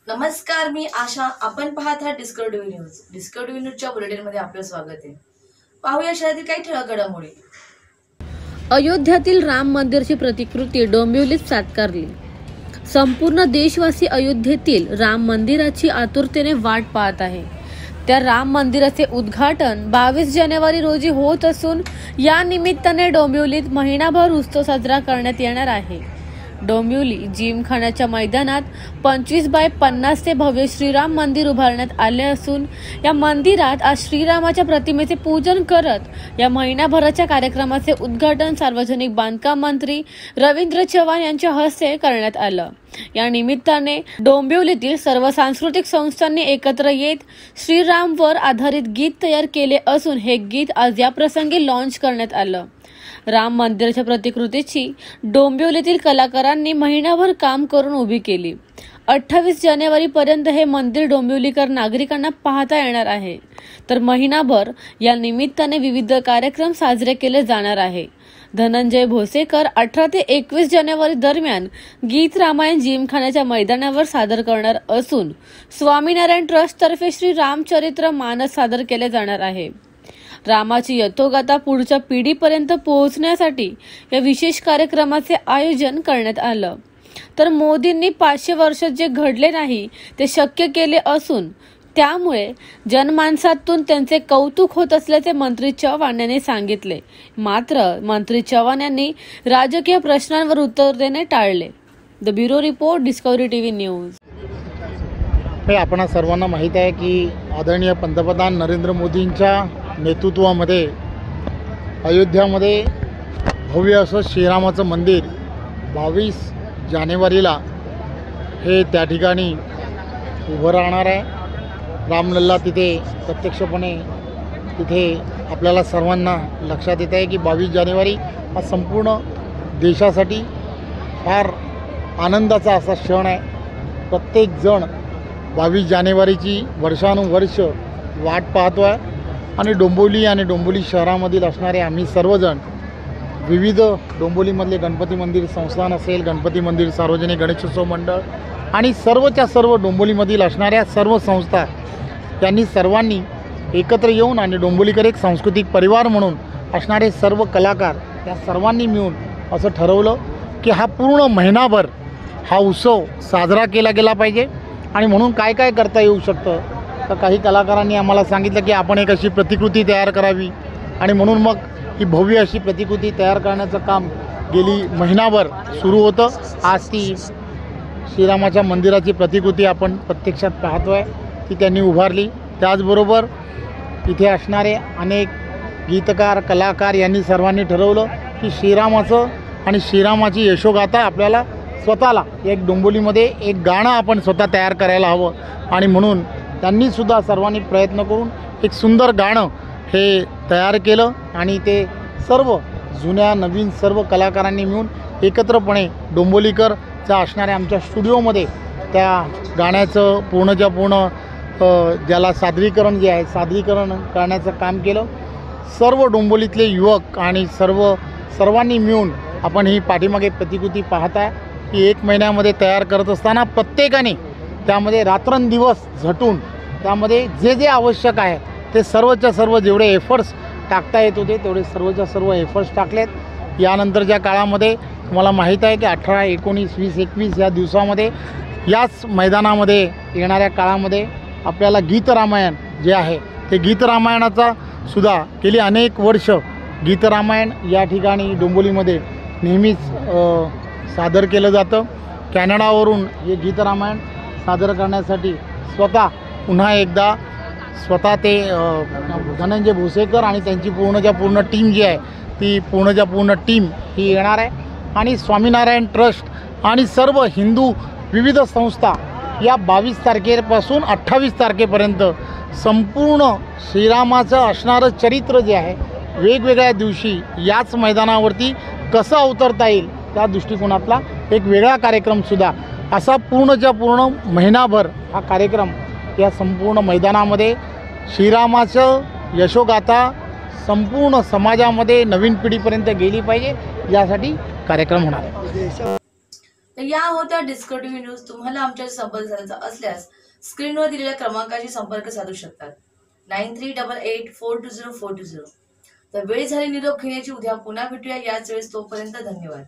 नमस्कार, मी आशा. आपण पाहत आहात डिस्कवरी न्यूज. डिस्कवरी न्यूजच्या बुलेटिनमध्ये आपलं स्वागत आहे. पाहूया शहरातील काही ठळक घडामोडी. अयोध्यातील राम मंदिराची प्रतिकृती डोंबिवलीत साकारली. संपूर्ण देशवासी अयोध्येतील राम मंदिराची आतुरतेने वाट पाहत आहे. त्या राम मंदिराचे उद्घाटन 22 जानेवारी रोजी होत असून या निमित्ताने डोंबिवलीत महिनाभर उत्सव साजरा करण्यात येणार आहे. डोंबिवली जिमखान्याच्या मैदानात 25x50 ते भव्य श्रीराम मंदिर उभारण्यात आले असून या मंदिरात आज श्रीरामाच्या प्रतिमेचे पूजन करत या महिनाभराच्या कार्यक्रमाचे उद्घाटन सार्वजनिक बांधकाम मंत्री रवींद्र चव्हाण यांच्या हस्ते करण्यात आलं. या निमित्ताने डोंबिवलीतील सर्व सांस्कृतिक संस्थांनी एकत्र येत श्रीरामवर आधारित गीत तयार केले असून हे गीत आज या प्रसंगी लॉन्च करण्यात आलं. राम मंदिराच्या प्रतिकृतीची डोंबिवलीतील कलाकारांनी महिनाभर काम करून उभी केली. 28 जानेवारी पर्यंत हे मंदिर डोंबिवलीकर नागरिकांना पाहता येणार आहे. तर महिनाभर या निमित्ताने विविध कार्यक्रम साजरे केले जाणार आहे. धनंजय भोसेकर 18 ते 21 जानेवारी दरम्यान गीत रामायण जिमखान्याच्या मैदानावर सादर करणार असून स्वामीनारायण ट्रस्ट तर्फे श्री रामचरित्र मानस सादर केले जाणार आहे. रामाची यथोगाथा पुढच्या पिढीपर्यंत पोहोचण्यासाठी या विशेष कार्यक्रमाचे आयोजन करण्यात आलं. तर मोदींनी 500 वर्षात जे घडले नाही ते शक्य केले असून त्यामुळे जनमानसातून त्यांचे कौतुक होत असल्याचे मंत्री चव्हाण यांनी सांगितले. मात्र मंत्री चव्हाण यांनी राजकीय प्रश्नांवर उत्तर देणे टाळले. The bureau report, discovery TV news. आपण सर्वांना माहीत आहे की आदरणीय पंतप्रधान नरेंद्र मोदींच्या नेतृत्वामध्ये अयोध्यामध्ये भव्य असं श्रीरामाचं मंदिर 22 जानेवारीला हे त्या ठिकाणी उभं राहणार आहे. रामलल्ला तिथे प्रत्यक्षपणे तिथे आपल्याला सर्वांना लक्षात येत आहे की 22 जानेवारी हा संपूर्ण देशासाठी फार आनंदाचा असा क्षण आहे. प्रत्येकजण 22 जानेवारीची वर्षानुवर्ष वाट पाहतो आहे आणि डोंबिवली आणि डोंबिवली शहरामधील असणारे आम्ही सर्वजण विविध डोंबिवलीमधले गणपती मंदिर संस्थान असेल, गणपती मंदिर सार्वजनिक गणेशोत्सव मंडळ आणि सर्वच्या सर्व डोंबिवलीमधील असणाऱ्या सर्व संस्था यांनी सर्वांनी एकत्र येऊन आणि डोंबिवलीकर एक सांस्कृतिक परिवार म्हणून असणारे सर्व कलाकार या सर्वांनी मिळून असं ठरवलं की हा पूर्ण महिनाभर हा उत्सव साजरा केला गेला पाहिजे. आणि म्हणून काय काय करता येऊ शकतं तर काही कलाकारांनी आम्हाला सांगितलं की आपण एक अशी प्रतिकृती तयार करावी आणि म्हणून मग ही भव्य अशी प्रतिकृती तयार करण्याचं काम गेली महिनाभर सुरू होतं. आज ती श्रीरामाच्या मंदिराची प्रतिकृती आपण प्रत्यक्षात पाहतो आहे ती त्यांनी उभारली. त्याचबरोबर इथे असणारे अनेक गीतकार कलाकार यांनी सर्वांनी ठरवलं की श्रीरामाचं आणि श्रीरामाची यशोगाथा आपल्याला स्वतःला एक डोंबिवलीमध्ये एक गाणं आपण स्वतः तयार करायला हवं. आणि म्हणून त्यांनीसुद्धा सर्वांनी प्रयत्न करून एक सुंदर गाणं हे तयार केलं आणि ते सर्व जुन्या नवीन सर्व कलाकारांनी मिळून एकत्रपणे डोंबिवलीकरच्या असणाऱ्या आमच्या स्टुडिओमध्ये त्या गाण्याचं पूर्णच्या पूर्ण ज्याला सादरीकरण जे आहे सादरीकरण करण्याचं काम केलं. सर्व डोंबिवलीतले युवक आणि सर्वांनी मिळून आपण ही पाठीमागे प्रतिकृती पाहताय की 1 महिन्यामध्ये तयार करत असताना प्रत्येकाने त्यामध्ये रात्रंदिवस झटून त्यामध्ये जे जे आवश्यक आहे ते सर्वच्या सर्व जेवढे एफर्ट्स टाकता येत होते तेवढे सर्वच्या सर्व एफर्ट्स टाकलेत. यानंतरच्या काळामध्ये तुम्हाला माहीत आहे की 18, 19, 20, 21 या दिवसामध्ये याच मैदानामध्ये येणाऱ्या काळामध्ये आपल्याला गीतरामायण जे आहे ते गीतरामायणाचा सुद्धा गेली अनेक वर्ष गीतरामायण या ठिकाणी डोंबिवलीमध्ये नेहमीच सादर केलं जातं. कॅनडावरून हे गीतरामायण सादर करण्यासाठी स्वतः पुन्हा एकदा स्वतः ते धनंजय भोसेकर आणि त्यांची पूर्णच्या पूर्ण टीम जी आहे ती पूर्णच्या पूर्ण टीम ही येणार आहे. आणि स्वामीनारायण ट्रस्ट आणि सर्व हिंदू विविध संस्था या 22 तारखेपासून 28 तारखेपर्यंत संपूर्ण श्रीरामाचं असणारं चरित्र जे आहे वेगवेगळ्या दिवशी याच मैदानावरती कसं अवतरता येईल त्या दृष्टिकोनातला एक वेगळा कार्यक्रमसुद्धा असा पूर्णच्या पूर्ण महिनाभर हा कार्यक्रम या संपूर्ण मैदानामध्ये श्रीरामाचं यशोगाथा संपूर्ण समाजामध्ये नवीन पिढीपर्यंत गेली पाहिजे यासाठी कार्यक्रम होणार आहे. तर या होत्या डिस्कवर टीव्ही न्यूज. तुम्हाला आमच्याशी संपर्क साधायचा असल्यास स्क्रीनवर दिलेल्या क्रमांकाशी संपर्क साधू शकतात. 9388420420. तर वेळ झाली निरोप घेण्याची. उद्या पुन्हा भेटूया याच वेळेस. तोपर्यंत धन्यवाद.